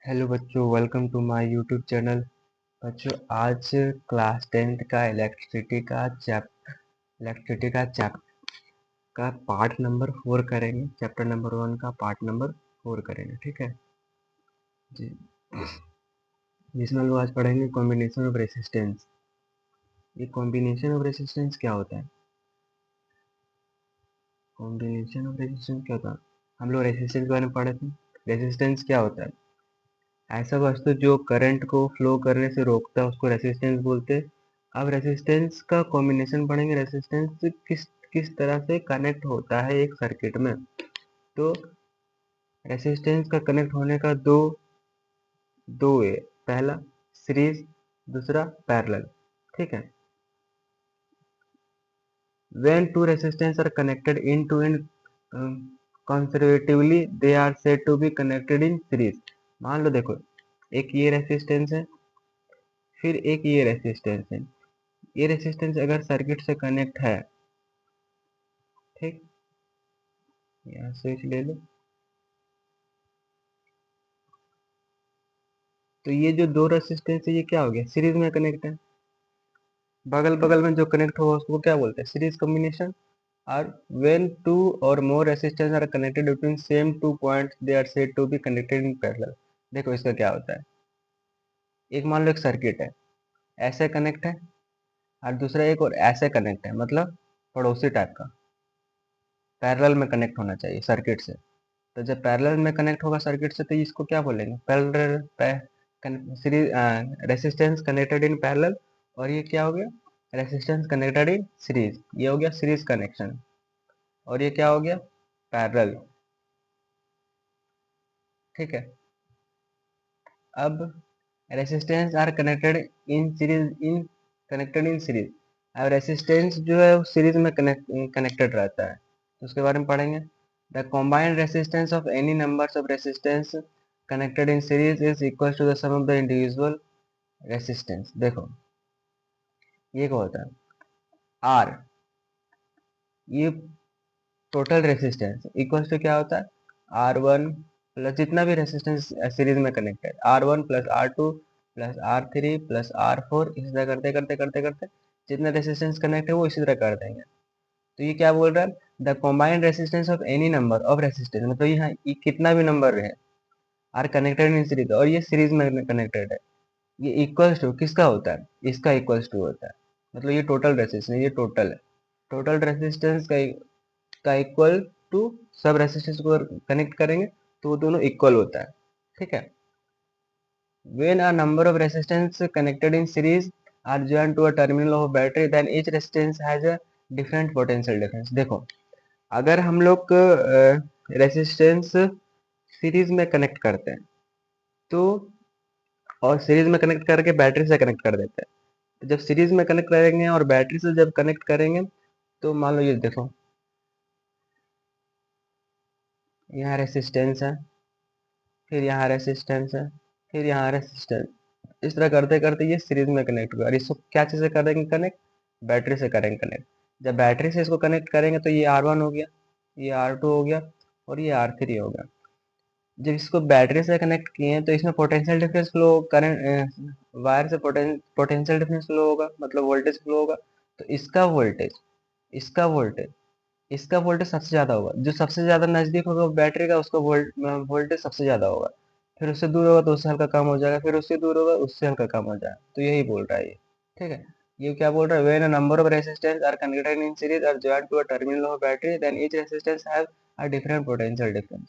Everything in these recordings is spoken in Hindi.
हेलो बच्चों, welcome to my YouTube channel. बच्चों, आज क्लास 10th का इलेक्ट्रिसिटी का पार्ट नंबर 4 करेंगे। चैप्टर नंबर 1 का पार्ट नंबर 4 करेंगे, ठीक है जी। जिसमें लोग आज पढ़ेंगे कॉम्बिनेशन ऑफ रेसिस्टेंस। ये कॉम्बिनेशन ऑफ रेसिस्टेंस क्या होता है? कॉम्बिनेशन ऑफ रेसिस्टेंस क्या होता है? हम लोग रेसिस्टेंस के बारे में पढ़े थे। रेसिस्टेंस क्या होता है? ऐसा वस्तु जो करंट को फ्लो करने से रोकता है उसको रेसिस्टेंस बोलते हैं। अब रेसिस्टेंस का कॉम्बिनेशन पढ़ेंगे। रेसिस्टेंस किस किस तरह से कनेक्ट होता है एक सर्किट में। तो रेसिस्टेंस का कनेक्ट होने का दो वे। पहला सीरीज, दूसरा पैरेलल, ठीक है। when two resistors are connected end to end conservatively they are said to be connected in series। मान लो, देखो, एक ये रेसिस्टेंस है, फिर एक ये रेसिस्टेंस है। ये रेसिस्टेंस अगर सर्किट से कनेक्ट है, ठीक, यहाँ स्विच ले लो, तो ये जो दो रेसिस्टेंस है ये क्या हो गया? सीरीज में कनेक्ट है। बगल बगल में जो कनेक्ट होगा उसको क्या बोलते हैं? Series combination. और when two or more resistance are connected between same two points they are said to be connected in parallel. देखो इसका क्या होता है। एक मान लो एक सर्किट है, ऐसे कनेक्ट है, और दूसरा एक और ऐसे कनेक्ट है, मतलब पड़ोसी टाइप का। पैरेलल में कनेक्ट होना चाहिए सर्किट से। तो जब पैरेलल में कनेक्ट होगा सर्किट से तो इसको क्या बोलेंगे? Parallel series resistance connected in parallel. और ये क्या हो गया? Resistance connected in series. ये हो गया सीरीज कनेक्शन। और ये क्या हो गया? पैरेलल, ठीक है। अब resistance are connected in series. अब रेसिस्टेंस जो है वो सीरीज में कनेक्टेड रहता है, तो उसके बारे में पढ़ेंगे। The combined resistance of any numbers of resistance connected in series is equal to the sum of the individual resistance. देखो ये क्या होता है? आर, ये टोटल रेसिस्टेंस इक्वल टू क्या होता है? आर वन प्लस जितना भी रेसिस्टेंस सीरीज में connected, R one plus R two plus R three plus R four, इसी तरह करते करते करते करते जितना रेसिस्टेंस कनेक्ट है वो इसी तरह कर देंगे। तो ये क्या बोल रहा है? The combined resistance of any number of resistance, मतलब यहाँ ये कितना भी नंबर है आर कनेक्टेड इन सीरीज, और ये सीरीज में कनेक्टेड है, ये इक्वल्स टू किसका होता है? इसका इक्वल्स टू होता है। मतलब ये टोटल रेसिस्टेंस, ये टोटल है। टोटल रेसिस्टेंस का इक्वल टू सब रेसिस्टेंस को कनेक्ट करेंगे तो वो दोनों इक्वल होता है, ठीक है। when a number of resistance connected in series are joined to a terminal of a battery then each resistance has a different potential difference। देखो, अगर हम लोग रेसिस्टेंस सीरीज में कनेक्ट करते हैं तो, और सीरीज में कनेक्ट करके बैटरी से कनेक्ट कर देते हैं, तो जब सीरीज में कनेक्ट करेंगे और बैटरी से जब कनेक्ट करेंगे तो मान लो ये देखो, यहाँ रेसिस्टेंस है, फिर यहाँ रेसिस्टेंस है, फिर यहाँ रेसिस्टेंस। इस तरह करते करते ये सीरीज में कनेक्ट होगा। और इसको क्या चीज़ से करेंगे कनेक्ट? बैटरी से करेंगे कनेक्ट। जब बैटरी से इसको कनेक्ट करेंगे तो ये आर वन हो गया, ये आर टू हो गया, और ये आर थ्री हो गया। जब इसको बैटरी से कनेक्ट किए हैं तो इसमें potential difference flow, current wire से पोटेंशियल डिफरेंस फ्लो होगा, मतलब वोल्टेज फ्लो होगा। तो इसका वोल्टेज इसका वोल्टेज सबसे ज़्यादा होगा। जो सबसे ज़्यादा नज़दीक होगा बैटरी का, उसका वोल्टेज सबसे ज़्यादा होगा। फिर उससे दूर होगा तो उससे हल्का कम हो जाएगा, फिर उससे दूर होगा उससे हल्का कम हो जाएगा। तो यही बोल रहा है ये, ठीक है। ये क्या बोल रहा है? When a number of resistance are connected in series और joint to a terminal of battery then each resistance have a different potential difference.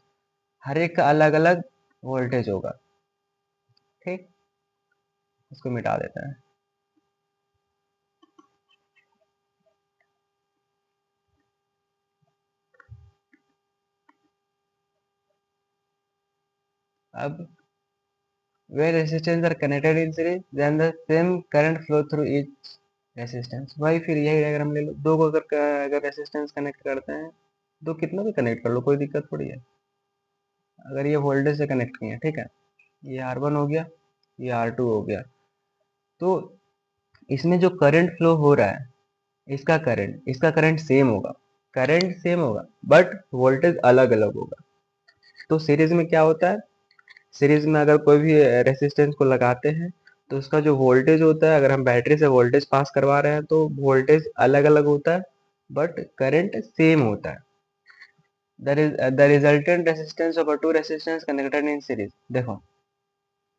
हर एक का अलग अलग वोल्टेज होगा, ठीक। इसको मिटा देते हैं। अब where resistance are connected in series then the same current flow through each resistance। भाई फिर यही डायग्राम ले लो। दो को अगर रेसिस्टेंस कनेक्ट करते हैं, दो कितना भी कनेक्ट कर लो, कोई दिक्कत थोड़ी है। अगर ये वोल्टेज से कनेक्ट किए हैं, ठीक है, ये आर वन हो गया, ये आर टू हो गया, तो इसमें जो करंट फ्लो हो रहा है, इसका करंट सेम होगा, करंट सेम होगा, बट वोल्टेज अलग अलग होगा। तो सीरीज में क्या होता है? सीरीज में अगर कोई भी रेसिस्टेंस को लगाते हैं तो उसका जो वोल्टेज होता है, अगर हम बैटरी से वोल्टेज पास करवा रहे हैं तो वोल्टेज अलग अलग होता है बट करंट सेम होता है। The resultant resistance of two resistance connected in series. देखो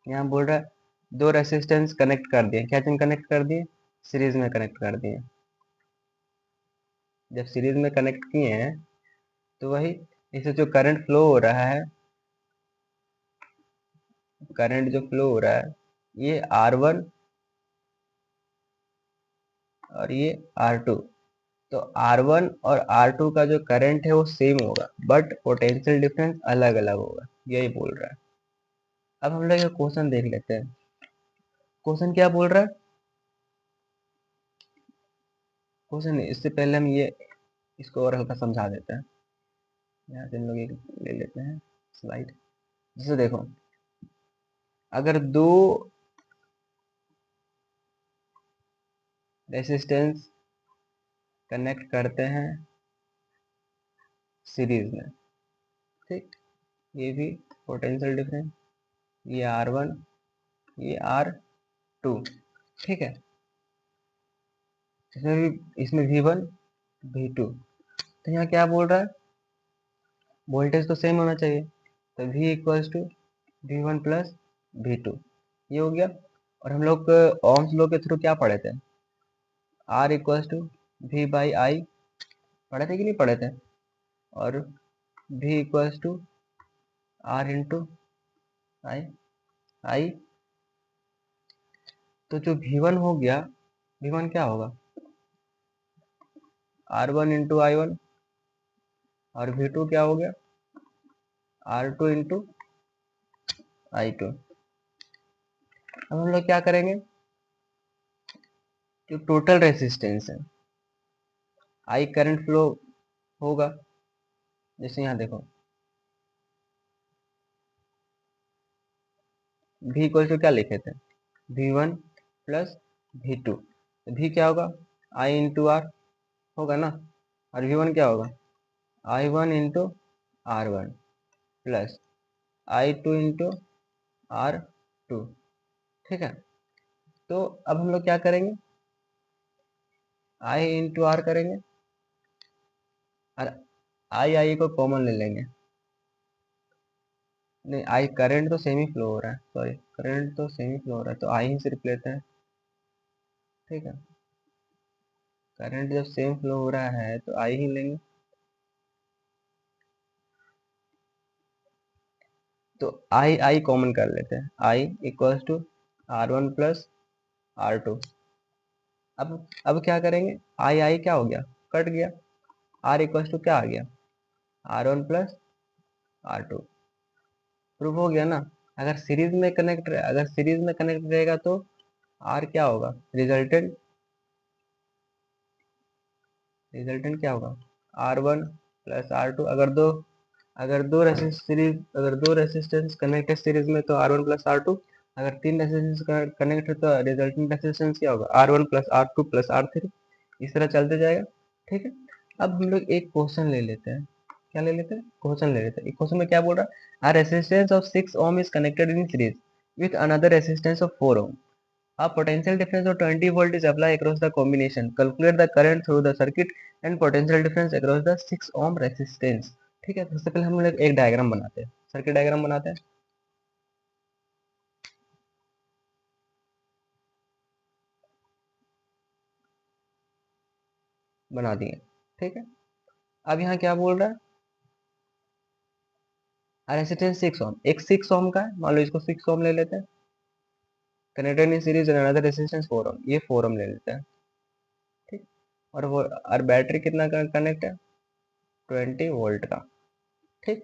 यहाँ बोल रहा है दो रेसिस्टेंस कनेक्ट कर दिए, क्या चीज कनेक्ट कर दिए, सीरीज में कनेक्ट कर दिए। जब सीरीज में कनेक्ट किए हैं तो वही इससे जो करंट फ्लो हो रहा है, करंट जो फ्लो हो रहा है ये R1 और ये R2, तो R1 और R2 का जो करंट है वो सेम होगा बट पोटेंशियल डिफरेंस अलग अलग होगा, यही बोल रहा है। अब हम लोग क्वेश्चन देख लेते हैं। क्वेश्चन क्या बोल रहा है, क्वेश्चन इससे पहले हम ये इसको और हल्का समझा देते हैं। यहाँ से हम लोग एक ले लेते हैं स्लाइड। जैसे देखो अगर दो रेसिस्टेंस कनेक्ट करते हैं सीरीज में, ठीक, ये भी पोटेंशियल डिफरेंस, ये R1 ये R2, ठीक है। इसमें V1 V2, तो यहाँ क्या बोल रहा है, वोल्टेज तो सेम होना चाहिए, तो V equals to V1 plus V2, ये हो गया। और हम लोग ओम्स लॉ के थ्रू क्या पढ़े थे, R equals to V by I, पढ़े थे कि नहीं पढ़े थे, और V equals to R into I I, तो जो V1 हो गया, V1 क्या होगा R1 इंटू I1, और V2 क्या हो गया R2 इंटू I2। अब हम लोग क्या करेंगे, जो टोटल रेसिस्टेंस है, आई करंट फ्लो होगा, जैसे यहाँ देखो V इक्वल टू क्या लिखे थे V1 प्लस V2, V क्या होगा I इंटू आर होगा ना, और V1 क्या होगा I1 into R1 plus I2 into R2, ठीक है। तो अब हम लोग क्या करेंगे, I इंटू आर करेंगे और आई को कॉमन ले लेंगे, नहीं आई करंट तो सेमी फ्लो हो रहा है, सॉरी करंट तो सेमी फ्लो हो रहा है, तो आई ही सिर्फ लेते हैं, ठीक है। करंट जब सेम फ्लो हो रहा है तो आई ही लेंगे, तो आई कॉमन कर लेते हैं, I equals to R1 plus R2। अब क्या करेंगे, आई क्या हो गया कट गया, आर इक्वल्स टू क्या आ गया R1 प्लस R2, प्रूफ हो गया ना। अगर सीरीज में कनेक्ट रहेगा तो आर क्या होगा, रिजल्टेंट रिजल्टेंट क्या होगा R1 प्लस R2। अगर दो रेसिस्टेंस कनेक्ट है सीरीज में तो R1 प्लस R2, अगर तीन रेसिस्टेंस कनेक्ट है तो रिजल्टेंट रेसिस्टेंस क्या होगा R1 plus R2 plus R3, इस तरह चलते जाएगा, ठीक है। अब हम लोग एक क्वेश्चन ले लेते हैं, क्या ले लेते हैं, क्वेश्चन ले लेते हैं। एक क्वेश्चन में क्या बोल रहा है, resistance of 6 ohm is connected in series with another resistance of 4 ohm. A potential difference of 20 volt is applied across the combination. Calculate the current through the circuit and potential difference across the 6 ohm resistance। ठीक है, तो सबसे पहले हम लोग एक डायग्राम बनाते हैं, सर्किट डायग्राम बनाते हैं। बना दिए, ठीक है। अब यहाँ क्या बोल रहा है, रेसिस्टेंस 6 ओम, एक 6 ओम का है, मान लो इसको 6 ओम ले लेते हैं, connected in series and another resistance 4 ओम, ये 4 ओम ले लेते हैं, ठीक। और बैटरी कितना का कनेक्ट है 20 वोल्ट का, ठीक।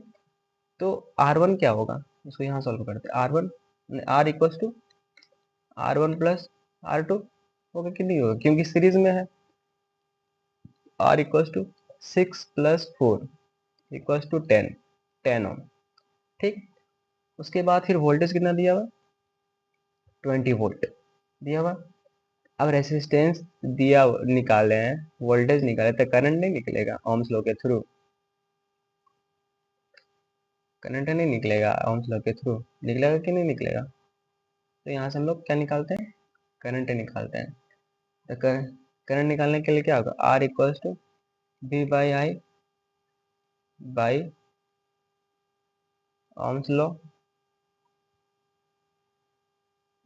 तो R1 क्या होगा, इसको यहाँ सॉल्व करते हैं, R1 R equals to R1 plus R2 होगा कि नहीं होगा, क्योंकि सीरीज में है। R equals to 6 plus 4 equals to 10 ohm, ठीक। उसके बाद फिर वोल्टेज कितना दिया हुआ 20 वोल्ट दिया हुआ। अब रेसिस्टेंस दिया निकाले हैं, वोल्टेज निकाले तो करंट नहीं निकलेगा ओम्स लॉ के थ्रू, करंट नहीं निकलेगा ओम्स लॉ के थ्रू, निकलेगा कि नहीं निकलेगा? तो यहाँ से हम लोग क्या निकालते हैं? करंट निकालते हैं। तो करंट निकालने के लिए क्या होगा? R equals to V by I by ohm's law.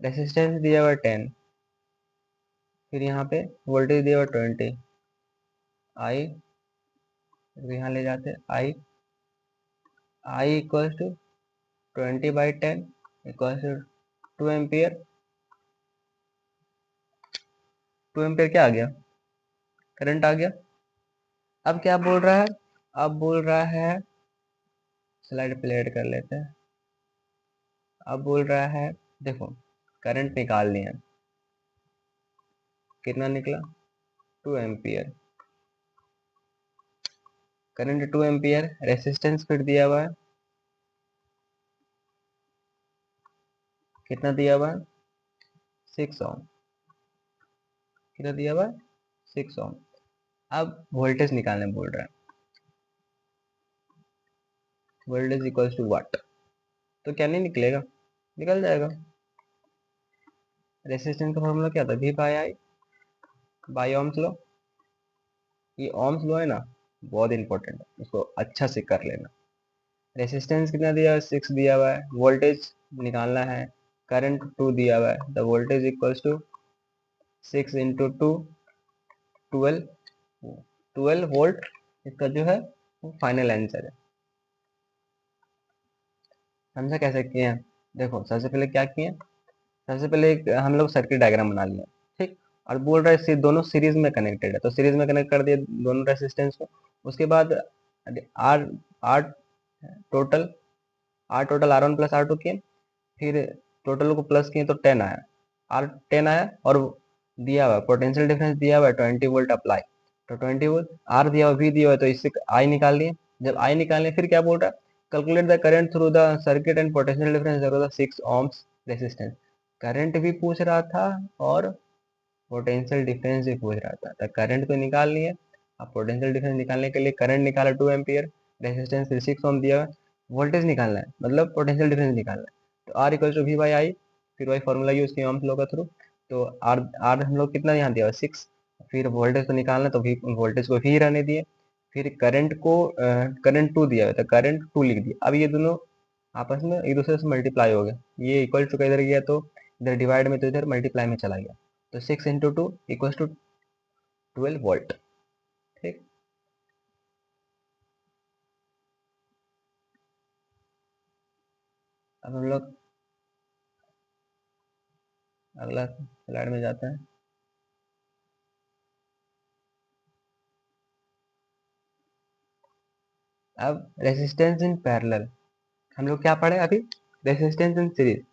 Resistance दिया हुआ 10, फिर यहाँ पे वोल्टेज दिया हुआ 20, आई यहाँ ले जाते हैं I equals to 20/10 equals to 2 ampere. 2 ampere क्या आ गया? करंट आ गया। अब क्या बोल रहा है? अब बोल रहा है, स्लाइड प्ले कर लेते हैं। अब बोल रहा है देखो, करंट निकाल लिया, कितना निकला? 2 एम्पियर। करंट 2 एम्पियर, रेसिस्टेंस फिर दिया हुआ है, कितना दिया हुआ है? 6 ओम। कितना दिया हुआ है? 6 ओम। अब वोल्टेज निकालने बोल रहा है, वोल्टेज इक्वल्स टू व्हाट? तो क्या नहीं निकलेगा? निकल जाएगा। रेसिस्टेंस का फॉर्मूला क्या था? V by I by ohm's law. ये ओम्स लॉ है ना, बहुत इंपॉर्टेंट है, इसको अच्छा से कर लेना। रेसिस्टेंस कितना दिया हुआ है? 6 दिया हुआ है। वोल्टेज निकालना है, करंट 2 दिया हुआ है। The voltage equals to 6 into 2, 12 volt. इसका जो है वो फाइनल आंसर है। समझा कैसे किए हैं? देखो सबसे पहले क्या किए, सबसे पहले एक हम लोग सर्किट डायग्राम बना लिया, ठीक। और बोल रहे हैं दोनों सीरीज में कनेक्टेड है, तो सीरीज में कनेक्ट कर दिए दोनों रेसिस्टेंस को। उसके बाद are are total R1 plus R2 किए, फिर टोटल को प्लस किए तो 10 आया, R10 आया। और दिया हुआ पोटेंशियल डिफरेंस दिया हुआ है 20 वोल्ट अप्लाई, तो 20 वोल्ट आर दिया हुआ, वी दिया हुआ है, तो इससे आई निकाल लिए। जब आई निकालने फिर क्या बोल रहा है? Calculate the current through the circuit and potential difference the 6 ohms resistance. Current भी पूछ रहा था और पोटेंशियल डिफरेंस भी पूछ रहा था, तो करंट तो निकाल लिए। अब पोटेंशियल डिफरेंस निकालने के लिए करंट निकाला 2 एम्पियर, रेसिस्टेंस 6 ओम दिया हुआ है, वोल्टेज निकालना है मतलब पोटेंशियल डिफरेंस निकालना है। तो R equal to V by I, फिर वही फॉर्मूला यूज किया ओम्स लॉ का थ्रू। तो आर आर हम लोग कितना यहाँ दिया हुआ? 6। फिर वोल्टेज को निकालना, तो वी वोल्टेज को भी रहने दिए। फिर करंट को करंट 2 दिया हुआ था, करंट 2 लिख दिया। अब ये दोनों आपस में एक दूसरे से मल्टीप्लाई हो गए, ये इक्वल टू का इधर गया तो इधर डिवाइड में, तो इधर मल्टीप्लाई में चला गया। तो 6 इंटू 2 इक्वल टू 12 वोल्ट, ठीक। अब हम लोग अगला स्लाइड में जाते हैं। अब रेसिस्टेंस इन पैरेलल, हम लोग क्या पढ़े अभी? Resistance in series.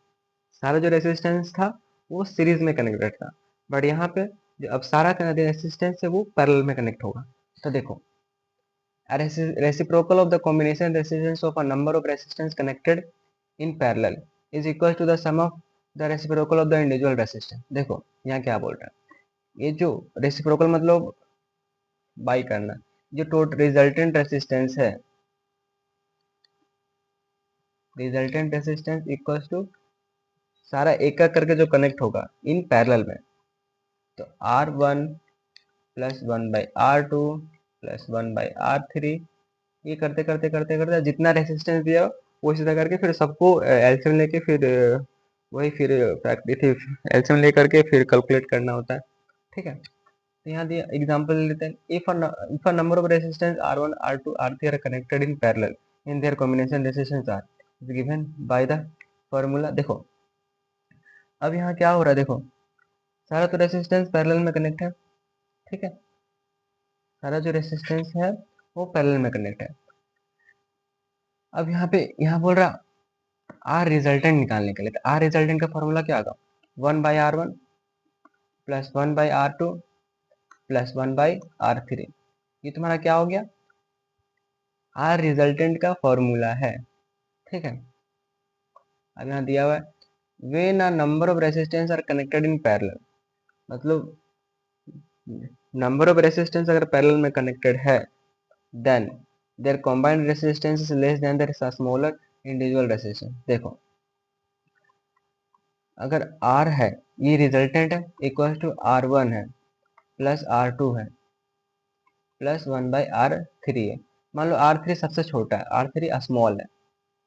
सारा जो रेसिस्टेंस था वो सीरीज में कनेक्टेड था, बट यहाँ पे जो अब सारा रेसिस्टेंस है वो पैरेलल में कनेक्ट होगा। तो देखो, reciprocal of the combination resistance of a number of resistance connected in parallel is equal to the sum of the reciprocal of the individual resistance। देखो यहाँ क्या बोल रहा है, ये जो रेसिप्रोकल मतलब बाई करना, जो टोटल रिजल्टेंट रेसिस्टेंस है, रिजल्टेंट रेसिस्टेंस इक्वल्स टू सारा एक एक करके जो कनेक्ट होगा इन पैरेलल में, तो R1 plus 1/R2 plus 1/R3, ये करते करते करते करते जितना रेसिस्टेंस दिया वो इसी तरह करके फिर सबको एलसीएम लेके फिर वही फिर प्रैक्टिस एलसीएम लेकर के फिर कैलकुलेट करना होता है, ठीक है। तो यहाँ दिया एग्जांपल लेते हैं, if a number of resistance R1 R2 R3 are connected in parallel in their combination resistance R is given by the formula. देखो अब यहाँ क्या हो रहा है, देखो सारा तो रेसिस्टेंस पैरेलल में कनेक्ट है, ठीक है। सारा जो रेसिस्टेंस है वो पैरेलल में कनेक्ट है। अब यहाँ पे यहाँ बोल रहा आर रिजल्टेंट निकालने के लिए, तो आर रिजल्टेंट का फॉर्मूला क्या होगा? 1/R1 plus 1/R2 plus 1/R3। ये तुम्हारा क्या हो गया? आर रिजल्टेंट का फॉर्मूला है, ठीक है। अब यहाँ दिया हुआ है when a number of resistance are connected in parallel, मतलब नंबर ऑफ रेसिस्टेंस अगर पैरेलल में कनेक्टेड है, then their combined resistance is less than their smaller individual resistance देखो, अगर R है, ये रिजल्टेंट है, इक्वल टू R1 है प्लस R2 है प्लस 1/R3 है। मान लो R3 सबसे छोटा है, R3 स्मॉल है,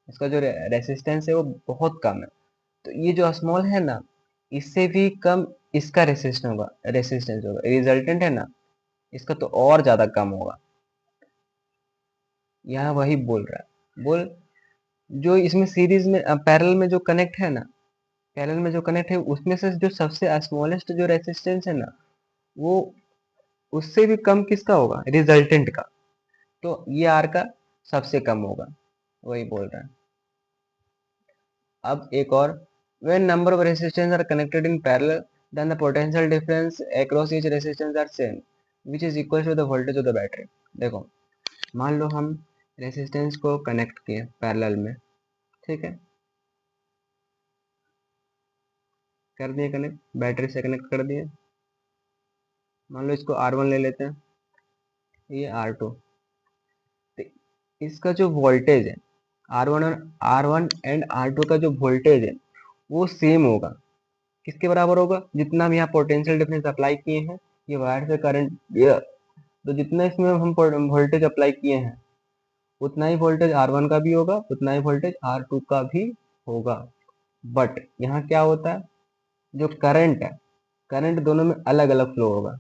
इसका जो रेसिस्टेंस है वो बहुत कम है। तो ये जो स्मॉल है ना, इससे भी कम इसका रेसिस्टेंस होगा, रिजल्टेंट है ना, इसका तो और ज्यादा कम होगा। यहाँ वही बोल रहा है, बोल जो इसमें सीरीज में पैरेलल में जो कनेक्ट है ना, पैरेलल में जो कनेक्ट है उसमें से जो सबसे स्मॉलेस्ट जो रेसिस्टेंस है ना, वो उससे भी कम किसका होगा, रिजल्टेंट का। तो ये आर का सबसे कम होगा, वही बोल रहा है। अब एक और, when number of resistance are connected in parallel then the potential difference across each resistance are same which is equal to the voltage of the battery। देखो, मान लो हम रेसिस्टेंस को कनेक्ट किए पैरेलल में, ठीक है, कर दिए कनेक्ट, बैटरी से कनेक्ट कर दिए। मान लो इसको R1 ले लेते हैं, ये R2। तो इसका जो वोल्टेज है, R1 एंड R2 का जो वोल्टेज है वो सेम होगा। किसके बराबर होगा, जितना हम यहाँ पोटेंशियल डिफरेंस अप्लाई किए हैं, ये वायर से करंट दिया, तो जितना इसमें हम वोल्टेज अप्लाई किए हैं उतना ही वोल्टेज R1 का भी होगा, उतना ही वोल्टेज R2 का भी होगा। बट यहाँ क्या होता है, जो करंट है, करंट दोनों में अलग अलग फ्लो होगा।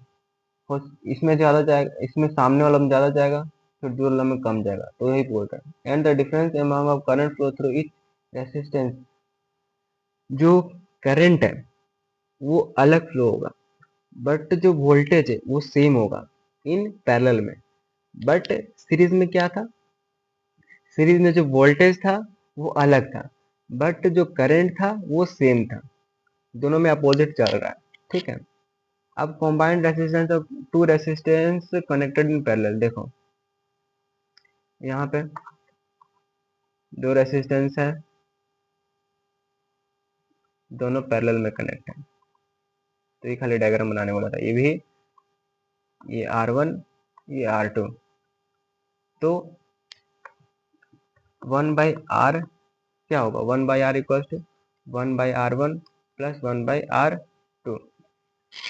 इसमें ज्यादा जाएगा, इसमें सामने वाला में ज्यादा जाएगा, फिर दूर वाला में कम जाएगा। तो यही बोल रहा है, and the difference among of current flow through each resistance, जो करंट है वो अलग फ्लो होगा, बट जो वोल्टेज है वो सेम होगा इन पैरेलल में। बट सीरीज में क्या था, सीरीज में जो वोल्टेज था वो अलग था, बट जो करंट था वो सेम था, दोनों में अपोजिट चल रहा है, ठीक है। अब combined resistance of two resistance connected in parallel, देखो यहाँ पे दो रेसिस्टेंस है, दोनों पैरेलल में कनेक्ट है। तो ये खाली डायग्राम बनाने वाला था, ये भी, ये R1 ये R2। तो 1/R क्या होगा, 1/R equal to 1/R1 plus 1/R2।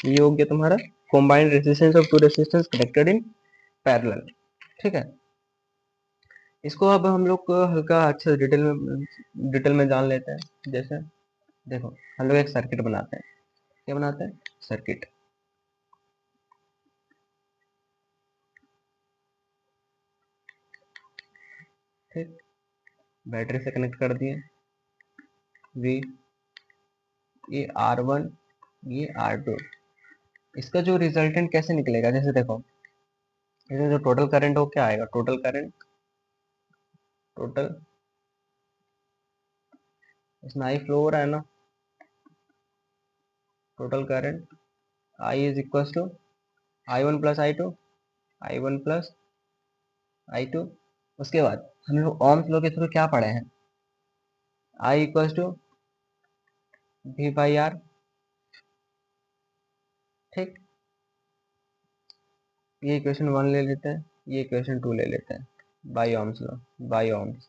ये हो गया तुम्हारा combined resistance of two resistance connected in parallel, ठीक है। इसको अब हम लोग को हल्का अच्छे डिटेल में जान लेते हैं। जैसे देखो, हम लोग एक सर्किट बनाते हैं, क्या बनाते हैं, सर्किट, ठीक, बैटरी से कनेक्ट कर दिए, V, ये R1 ये R2। इसका जो रिजल्टेंट कैसे निकलेगा, जैसे देखो, इसमें जो टोटल करंट हो क्या आएगा, टोटल करंट, टोटल इसमें आई फ्लो हो रहा है ना, total current I is equal to I1 plus I2, I1 plus I2। उसके बाद हम लोग ओम्स लॉ के थ्रू क्या पढ़े हैं, I इक्वल टू V/R, ठीक। ये इक्वेशन 1 ले लेते हैं, ये इक्वेशन 2 ले लेते हैं, by ohm's law, by ohm's,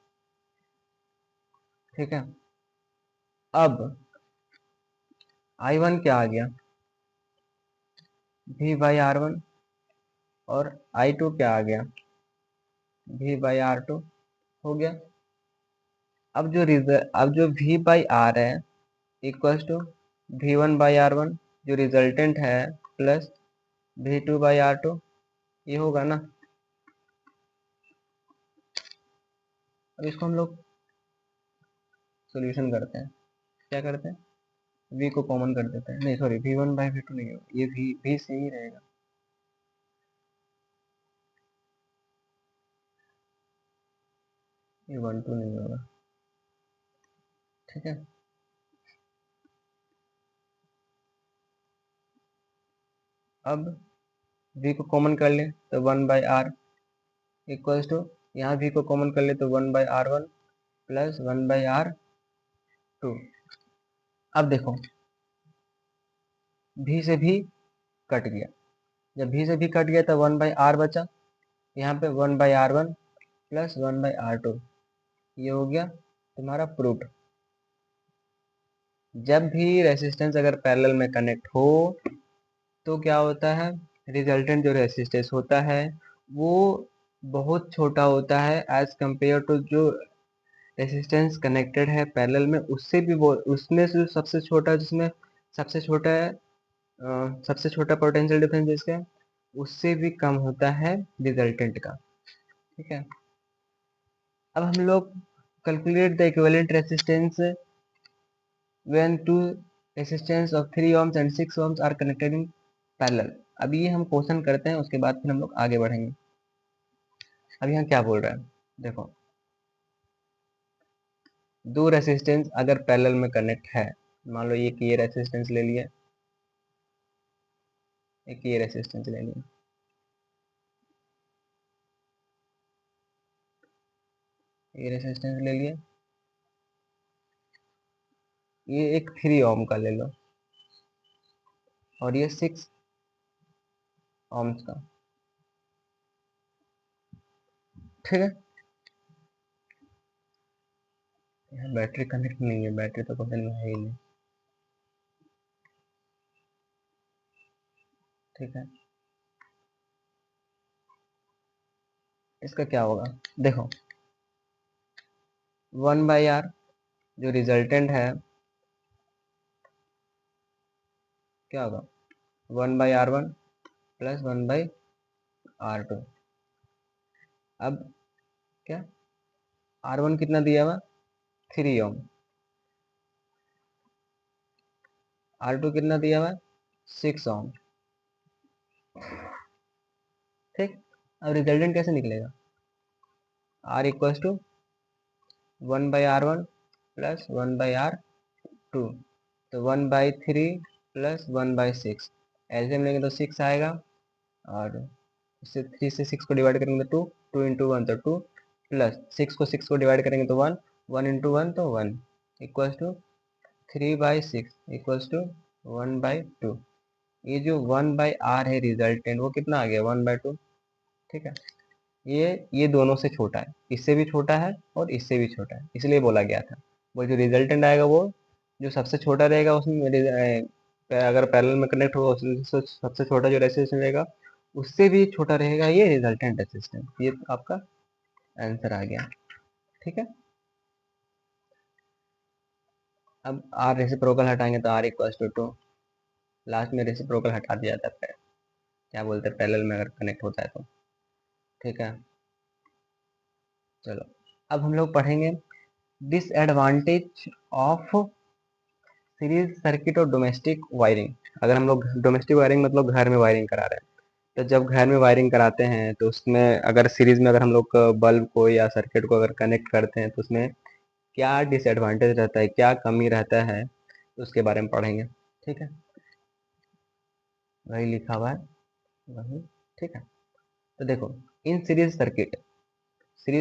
ठीक है। अब I1 क्या आ गया, V/R1, और I2 क्या आ गया, V/R2 हो गया। अब जो V/R है इक्वल टू V1/R1 जो रिजल्टेंट है प्लस V2/R2, ये होगा ना। अब इसको हम लोग सोल्यूशन करते हैं, क्या करते हैं, V को कॉमन कर देते हैं, नहीं सॉरी, V1/V2 नहीं होगा, ये V से ही रहेगा, ये 1 2 नहीं होगा, ठीक है। अब V को कॉमन कर ले तो 1/R इक्वल्स टू, यहाँ V को कॉमन कर ले तो 1/R1 प्लस 1/R2। अब देखो, V से भी कट गया, जब V से भी कट गया तो 1/R बचा, यहाँ पे 1/R1 प्लस 1/R2, ये हो गया तुम्हारा प्रूफ, जब भी रेसिस्टेंस अगर पैरेलल में कनेक्ट हो तो क्या होता है, रिजल्टेंट जो रेसिस्टेंस होता है वो बहुत छोटा होता है एज कंपेयर टू जो रेसिस्टेंस कनेक्टेड है पैरेलल में, उससे भी वो, उसमें से जो सबसे छोटा, जिसमें सबसे छोटा है, सबसे छोटा पोटेंशियल डिफरेंस जिसका है, उससे भी कम होता है रिजल्टेंट का। ठीक है, अब हम लोग calculate the equivalent resistance when two resistance of 3 ohms and 6 ohms are connected in parallel. अब ये हम क्वेश्चन करते हैं, उसके बाद फिर हम लोग आगे बढ़ेंगे। अब यहाँ क्या बोल रहा है, देखो, दो रेसिस्टेंस अगर पैरेलल में कनेक्ट है, मान लो ये रेसिस्टेंस ले लिया, एक ये रेसिस्टेंस ले लिया, ये रेसिस्टेंस ले लिया, ये एक 3 ओम का ले लो, और ये 6 ओम्स का। ठीक है, यहाँ बैटरी कनेक्ट नहीं है, बैटरी तो क्वेश्चन में है ही नहीं। ठीक है, इसका क्या होगा, देखो 1/R जो रिजल्टेंट है, क्या होगा, 1/R1 प्लस 1/R2। अब क्या, R1 कितना दिया हुआ, 3 ओम, R2 कितना दिया हुआ, 6 ओम। ठीक, अब रिजल्टेंट कैसे निकलेगा, R equals to 1/R1 plus 1/R2, तो 1/3 प्लस 1/6, एलसीएम लेंगे तो 6 आएगा, और इससे 3 से 6 को डिवाइड करेंगे तो 2, 2 इंटू 1 तो 2, प्लस 6 को डिवाइड करेंगे तो 1, 1 इंटू 1 तो 1, इक्वल्स टू 3/6 इक्वल्स टू 1/2। ये जो 1/R है रिजल्टेंट, वो कितना आ गया, 1/2। ठीक है, ये दोनों से छोटा है, इससे भी छोटा है और इससे भी छोटा है, इसलिए बोला गया था। वो जो रिजल्टेंट आएगा वो जो सबसे छोटा रहेगा उसमें अगर पैरेलल में कनेक्ट होगा, उसमें सबसे छोटा जो रेसिस्टेंस रहेगा उससे भी छोटा रहेगा ये रिजल्टेंट रेसिस्टेंस। ये आपका आंसर आ गया। ठीक है, अब आर रेसिप्रोकल हटाएंगे तो आर इक्वल्स टू 2, लास्ट में रेसिप्रोकल हटा दिया जाता है, क्या बोलते हैं, पैरेलल में अगर कनेक्ट होता है तो। ठीक है, चलो अब हम लोग पढ़ेंगे डिसएडवांटेज ऑफ सीरीज सर्किट और डोमेस्टिक वायरिंग। अगर हम लोग डोमेस्टिक वायरिंग मतलब घर में वायरिंग करा रहे हैं, तो जब घर में वायरिंग कराते हैं तो उसमें अगर सीरीज में अगर हम लोग बल्ब को या सर्किट को अगर कनेक्ट करते हैं तो उसमें क्या डिसएडवांटेज रहता है, क्या कमी रहता है, उसके बारे में पढ़ेंगे। ठीक है, वही लिखा हुआ है वही। ठीक है, तो देखो, इन सीरीज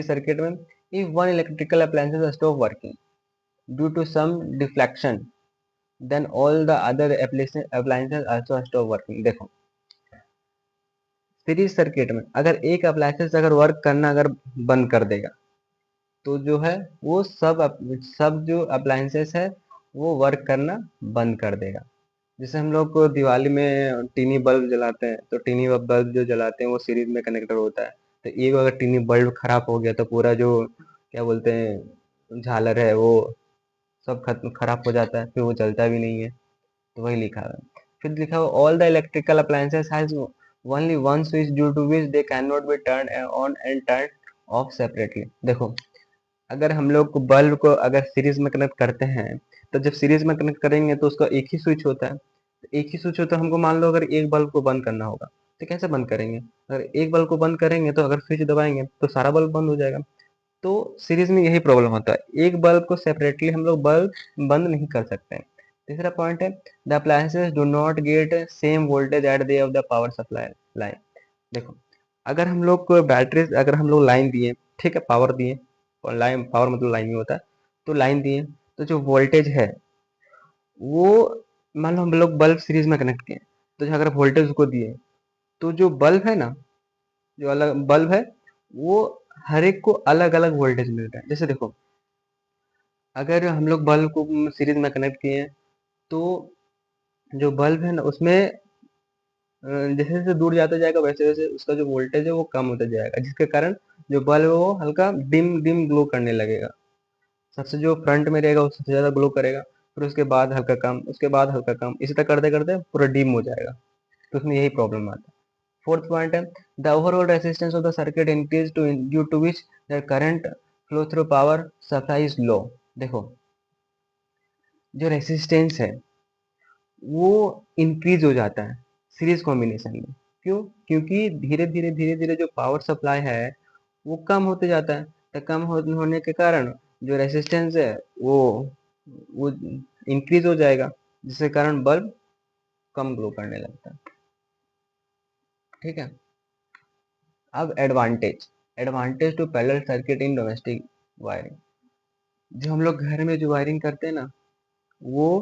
सर्किट में if one electrical appliances stop working due to some deflection then all the other appliances also stop working। देखो, सीरीज सर्किट में अगर एक अप्लायंसेस अगर वर्क करना अगर बंद कर देगा तो जो है वो सब जो अप्लायंसेस है वो वर्क करना बंद कर देगा। जैसे हम लोग को दिवाली में टीनी बल्ब जलाते हैं, तो टीनी बल्ब जो जलाते हैं वो सीरीज में कनेक्टर होता है, तो एक अगर टीनी बल्ब खराब हो गया तो पूरा जो क्या बोलते हैं झालर है वो सब खत्म खराब हो जाता है, फिर वो जलता भी नहीं है। तो वही लिखा है, फिर लिखा हुआ all the electrical appliances has only one switch due to which they can not be turn on and turn off separately. देखो, अगर हम लोग बल्ब को अगर सीरीज में कनेक्ट करते हैं, तो जब सीरीज में कनेक्ट करेंगे तो उसका एक ही स्विच होता है, तो एक ही स्विच होता है, हमको मान लो अगर एक बल्ब को बंद करना होगा तो कैसे बंद करेंगे, अगर एक बल्ब को बंद करेंगे तो अगर स्विच दबाएंगे तो सारा बल्ब बंद हो जाएगा। तो सीरीज में यही प्रॉब्लम होता है, एक बल्ब को सेपरेटली हम लोग बल्ब बंद नहीं कर सकते हैं। तीसरा पॉइंट है the appliances do not get same voltage at the of the power supply line. देखो, अगर हम लोग को बैटरी अगर हम लोग लाइन दिए, ठीक है, पावर दिए, और लाइन पावर मतलब लाइन में होता है, तो लाइन दिए तो जो वोल्टेज है वो, मान लो हम लोग बल्ब सीरीज में कनेक्ट किए, तो जो अगर वोल्टेज उसको दिए तो जो बल्ब है ना, जो अलग बल्ब है वो हर एक को अलग अलग वोल्टेज मिलता है। जैसे देखो, अगर हम लोग बल्ब को सीरीज में कनेक्ट किए हैं तो जो बल्ब है ना उसमें जैसे जैसे दूर जाता जाएगा वैसे वैसे उसका जो वोल्टेज है वो कम होता जाएगा, जिसके कारण जो बल्ब है वो हल्का डिम डिम ग्लो करने लगेगा। सबसे जो फ्रंट में रहेगा वो सबसे ज्यादा ग्लो करेगा, फिर उसके बाद हल्का कम, उसके बाद हल्का कम, इसी तरह करते करते पूरा डिम हो जाएगा। तो उसमें यही प्रॉब्लम आता है। फोर्थ पॉइंट है the overall resistance of the circuit increase to due to which the current flow through power supply is low. देखो, जो रेसिस्टेंस है वो इंक्रीज हो जाता है सीरीज कॉम्बिनेशन में। क्यों? क्योंकि धीरे धीरे जो पावर सप्लाई है वो कम होते जाता है। तो कम होने के कारण जो रेसिस्टेंस है वो वो इंक्रीज हो जाएगा, जिसके कारण बल्ब कम ग्लो करने लगता है। ठीक है। अब advantage, advantage to parallel circuit in domestic wiring. जो हम लोग घर में जो वायरिंग करते हैं ना वो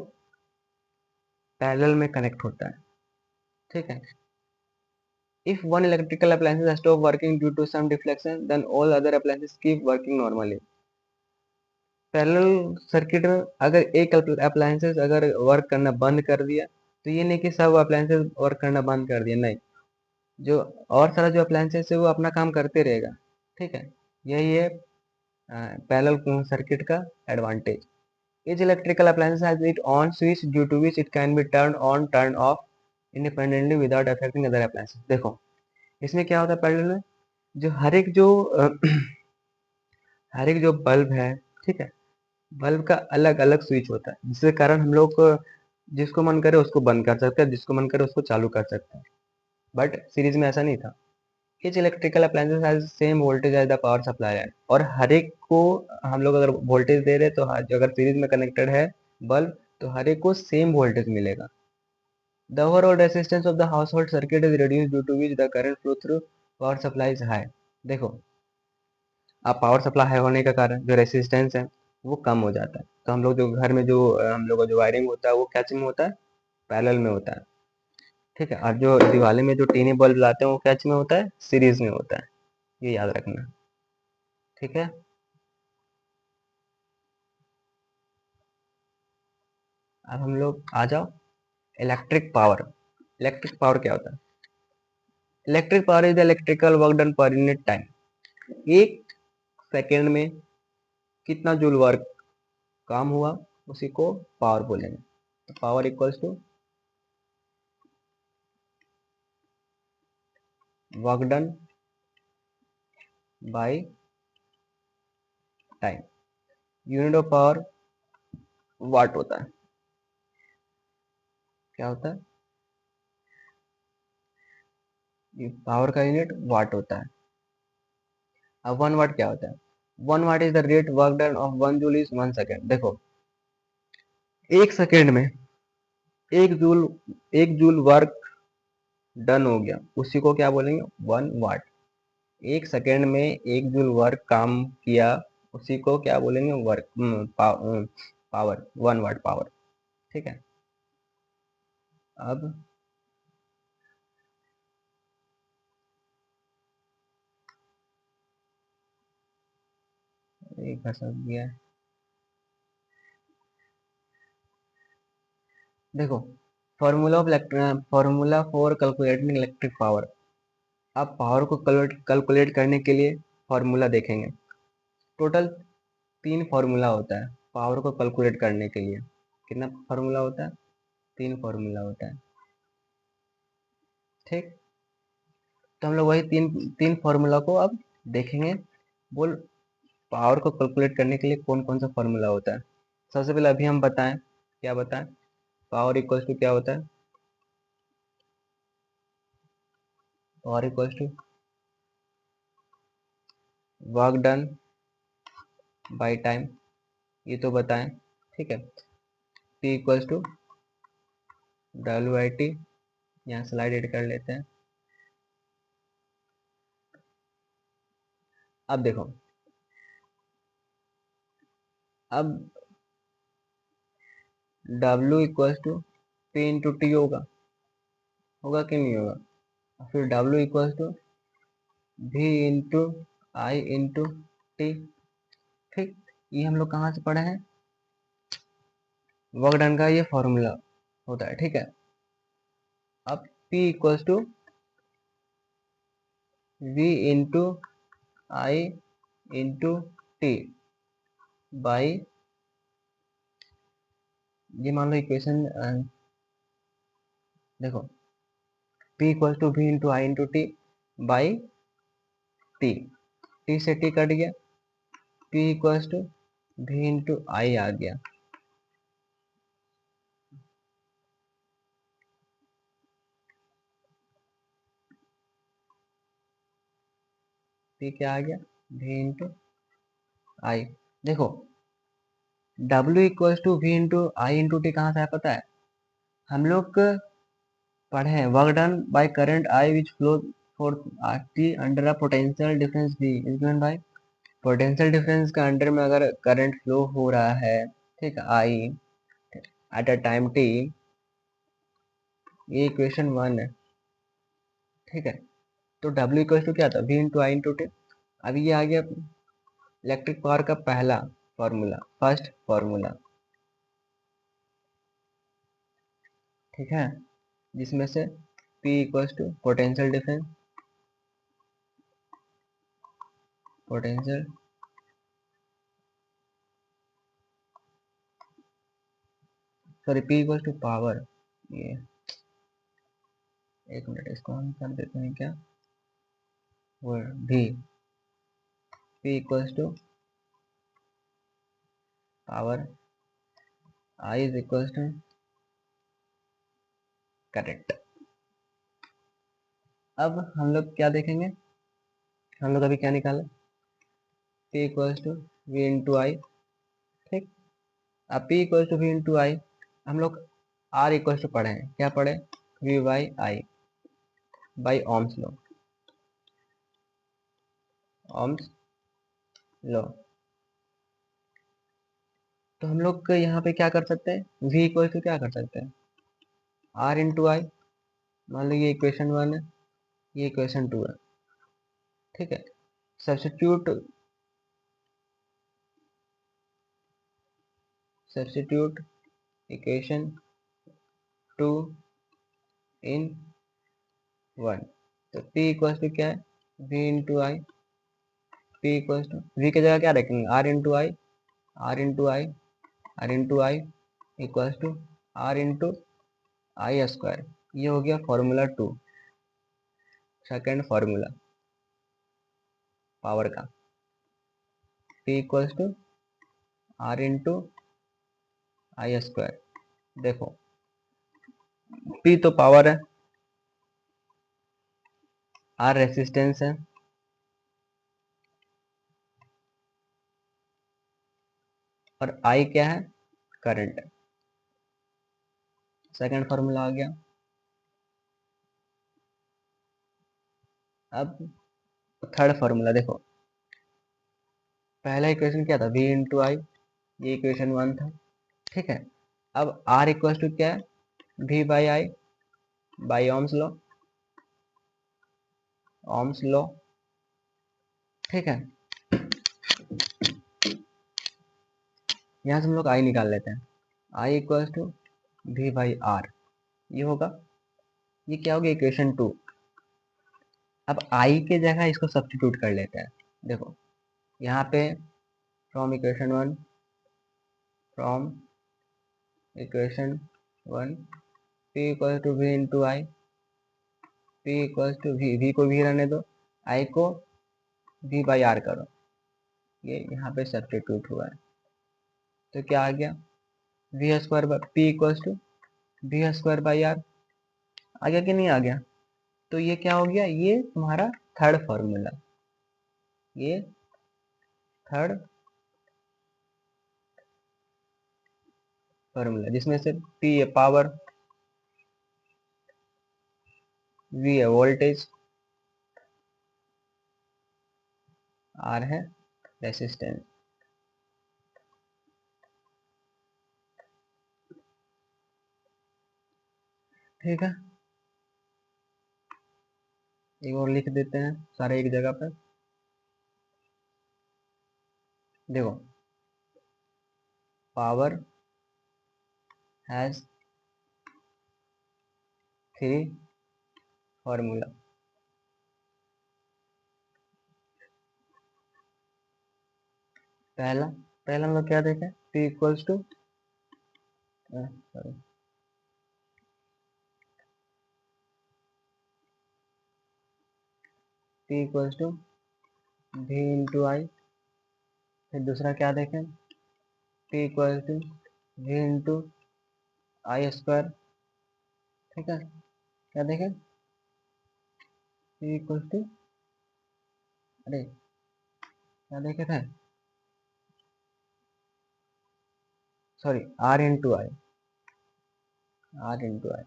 पैरेलल में कनेक्ट होता है। ठीक है। If one electrical appliance has stopped working due to some deflection, then all other appliances keep working normally. Parallel circuit में अगर एक अप्लायंसेस अगर वर्क करना बंद कर दिया तो ये नहीं कि सब अप्लायंसेस वर्क करना बंद कर दिया, नहीं, जो और सारा जो अप्लायंसेस है वो अपना काम करते रहेगा। ठीक है। यही है पैरेलल सर्किट का advantage. Each electrical appliance has its own switch due to which it can be turned on, turned off independently without affecting other appliances. देखो, इसमें क्या होता है पैरेलल में, जो हर एक जो बल्ब है, ठीक है, बल्ब का अलग अलग स्विच होता है, जिसके कारण हम लोग जिसको मन करे उसको बंद कर सकते हैं, जिसको मन करे उसको चालू कर सकते हैं। बट सीरीज में ऐसा नहीं था। each electrical appliances has same voltage as the power supply है, और हर एक को हम लोग अगर वोल्टेज दे रहे हैं तो जो अगर सीरीज में कनेक्टेड है बल्ब तो हर एक को सेम वोल्टेज मिलेगा। The overall resistance of the household circuit is reduced due to which the current flow through power supply is high। देखो, अब पावर सप्लाई हाई होने के कारण जो रेसिस्टेंस है वो कम हो जाता है। तो हम लोग जो घर में जो हम लोग का जो वायरिंग होता है वो क्या चीज में होता है, पैरेलल में होता है। ठीक है। और जो दिवाली में जो टीनी बल्ब लाते हैं वो क्या चीज में होता है, सीरीज में होता है। ये याद रखना। ठीक है। अब हम लोग आ जाओ इलेक्ट्रिक पावर। इलेक्ट्रिक पावर क्या होता है? Electric power is the electrical work done per unit time. एक सेकेंड में कितना जूल वर्क काम हुआ उसी को पावर बोलेंगे। तो power equals to work done by time. Unit of power watt होता है। क्या होता है? ये पावर का यूनिट वाट होता है। अब 1 वाट क्या होता है? 1 what is the rate work done of 1 joule is 1 second. देखो, एक सेकेंड में एक जूल, एक जूल वर्क डन हो गया उसी को क्या बोलेंगे, 1 वाट। एक सेकेंड में एक जूल वर्क काम किया उसी को क्या बोलेंगे, वर्क पावर, 1 वाट पावर। ठीक है। अब एक फंस गया। देखो, formula for calculating electric power. अब पावर को कैलकुलेट करने के लिए फॉर्मूला देखेंगे। टोटल 3 फॉर्मूला होता है पावर को कैलकुलेट करने के लिए। कितना फॉर्मूला होता है? 3 फॉर्मूला होता है। ठीक। तो हम लोग वही तीन तीन फॉर्मूला को अब देखेंगे। बोल, पावर को कैलकुलेट करने के लिए कौन कौन सा फॉर्मूला होता है। सबसे पहले अभी हम बताएं, क्या बताएं? पावर इक्वल्स टू क्या होता है? Power equals to work done by time, ये तो बताएं। ठीक है। P equals to W I T, यहाँ स्लाइड एड कर लेते हैं। अब देखो, अब W equals to P into T होगा, होगा कि नहीं होगा? और फिर W equals to V into I into T. ठीक। ये हम लोग कहाँ से पढ़े हैं? वर्क डन का ये फॉर्मूला होता है, ठीक है। अब P equals to V into I into T by, ये मान लो इक्वेशन, देखो P equals to V into I into T by T, T से टी कट गया, P equals to V into I आ गया, P क्या आ गया, V इंटू आई। देखो W equals to V into I into T कहाँ से है पता है, हम लोग पढ़े हैं work done by current I which flow for T under a potential difference V is given by, potential difference के अंडर में अगर करंट फ्लो हो रहा है, ठीक है, I at a time T, ये इक्वेशन 1 है, ठीक है। तो W इक्वल्स टू क्या था, V into I into T. अब ये आ गया इलेक्ट्रिक पावर का पहला फॉर्मूला, फर्स्ट फॉर्मूला, ठीक है, जिसमें से P equals to potential difference, potential, sorry P equals to power, ये एक मिनट इसको हम कर देते हैं क्या, वो V, P equals to power, I is equals to current. अब हम लोग क्या देखेंगे, हम लोग अभी क्या निकाले, P equals to V into I, ठीक। अब P equals to V into I, हम लोग R इक्वल्स टू पढ़े हैं, क्या पढ़े, V by I by ohm's law, Ohm's law. तो हम लोग यहाँ पे क्या कर सकते हैं, V इक्वल टू क्या कर सकते हैं, R इंटू आई, मान लो ये इक्वेशन 1 है, ये इक्वेशन 2 है, ठीक है। सब्स्टिट्यूट, सब्स्टिट्यूट इक्वेशन 2 इन 1, तो P इक्वल्स टू क्या है, V into I, P equals to V की जगह क्या रखेंगे, R into I, R into I, R into I equals to R into I square. ये हो गया फॉर्मूला 2, सेकेंड फॉर्मूला पावर का, P equals to R into I square. देखो P तो पावर है, R रेसिस्टेंस है, और I क्या है, करंट है। सेकेंड फॉर्मूला आ गया। अब थर्ड फॉर्मूला देखो, पहला इक्वेशन क्या था, V इंटू आई, ये इक्वेशन 1 था, ठीक है। अब R इक्वल टू क्या है, V by I by ohm's law, Ohm's law, ठीक है। यहाँ से हम लोग I निकाल लेते हैं, I equal to V by R, ये होगा, ये क्या होगा, इक्वेशन 2। अब I के जगह इसको सब्स्टिट्यूट कर लेते हैं। देखो यहाँ पे from equation 1, from equation 1 P equal to V into I, P equal to V को V रहने दो, I को V बाई आर करो, ये यहाँ पे सब्स्टिट्यूट हुआ है, तो क्या आ गया, V square by P equal to V square by R, आ गया कि नहीं आ गया। तो ये क्या हो गया, ये तुम्हारा थर्ड फॉर्मूला, ये थर्ड फॉर्मूला, जिसमें से P है पावर, V है वोल्टेज, R है रेसिस्टेंस, ठीक है। एक और लिख देते हैं सारे एक जगह पर। देखो पावर हैज 3 फॉर्मूला। पहला पहला हम लोग क्या देखें, P equals to sorry P equals to V into I. फिर दूसरा क्या देखें, P equals to V into I square. ठीक है, क्या देखें, P इक्वल्स टू, अरे क्या देखे थे, sorry R into I, R into I,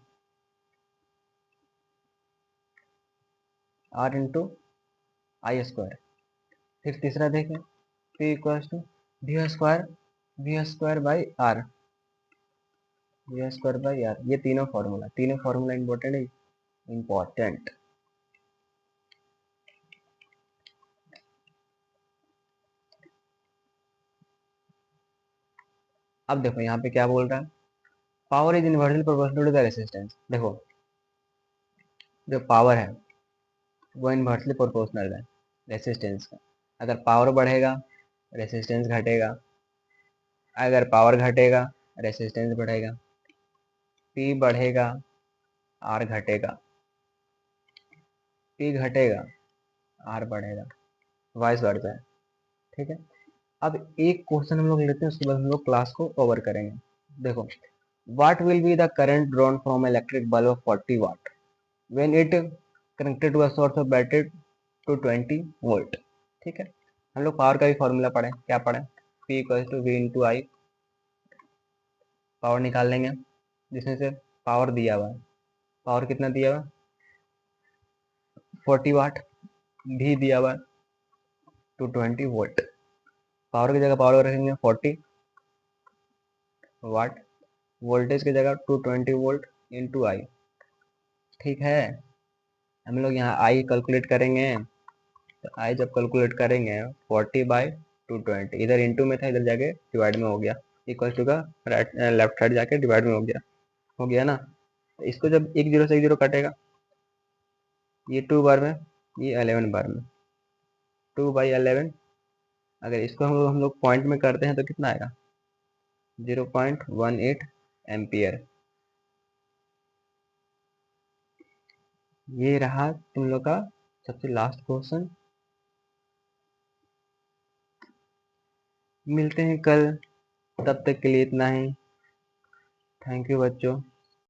R into I square. फिर तीसरा देखें, P equals to V square by R, V square by R. ये तीनों फार्मूला इंपॉर्टेंट है, इंपॉर्टेंट। अब देखो यहाँ पे क्या बोल रहा है, power is inversely proportional to the resistance. देखो जो पावर है वो इनवर्सली प्रोपोर्शनल है रेसिस्टेंस का। अगर पावर बढ़ेगा रेसिस्टेंस घटेगा, अगर पावर घटेगा रेसिस्टेंस बढ़ेगा। P बढ़ेगा R घटेगा, P घटेगा R बढ़ेगा, वाइस वर्सा है। ठीक है, अब एक क्वेश्चन हम लोग लेते हैं, उसके बाद हम लोग क्लास को ओवर करेंगे। देखो, what will be the current drawn from electric bulb of 40 watt when it connected to a source of battery to 20 volt। ठीक है, हम लोग पावर का भी फॉर्मूला पढ़े, क्या पढ़े, P equal to V into I. Power निकाल लेंगे, जिसमें से पावर दिया हुआ है, पावर कितना दिया हुआ है 40 वाट, भी दिया हुआ है 220 वोल्ट। पावर की जगह पावर रखेंगे 40 वाट, वोल्टेज की जगह 220 वोल्ट इंटू आई। ठीक है, हम लोग यहाँ आई कैलकुलेट करेंगे, तो आई जब कैलकुलेट करेंगे 40 बाई 220, इधर इंटू में था इधर जाके डिवाइड में हो गया, इक्वल टू का राइट लेफ्ट साइड जाके डिवाइड में हो गया ना। तो इसको जब एक जीरो से एक जीरो कटेगा, ये 2 बार में, ये 11 बार में, 2/11। अगर इसको हम लोग पॉइंट में करते हैं तो कितना आएगा 0.18 एम्पियर। ये रहा तुम लोग का सबसे लास्ट क्वेश्चन। मिलते हैं कल, तब तक के लिए इतना ही। थैंक यू बच्चों।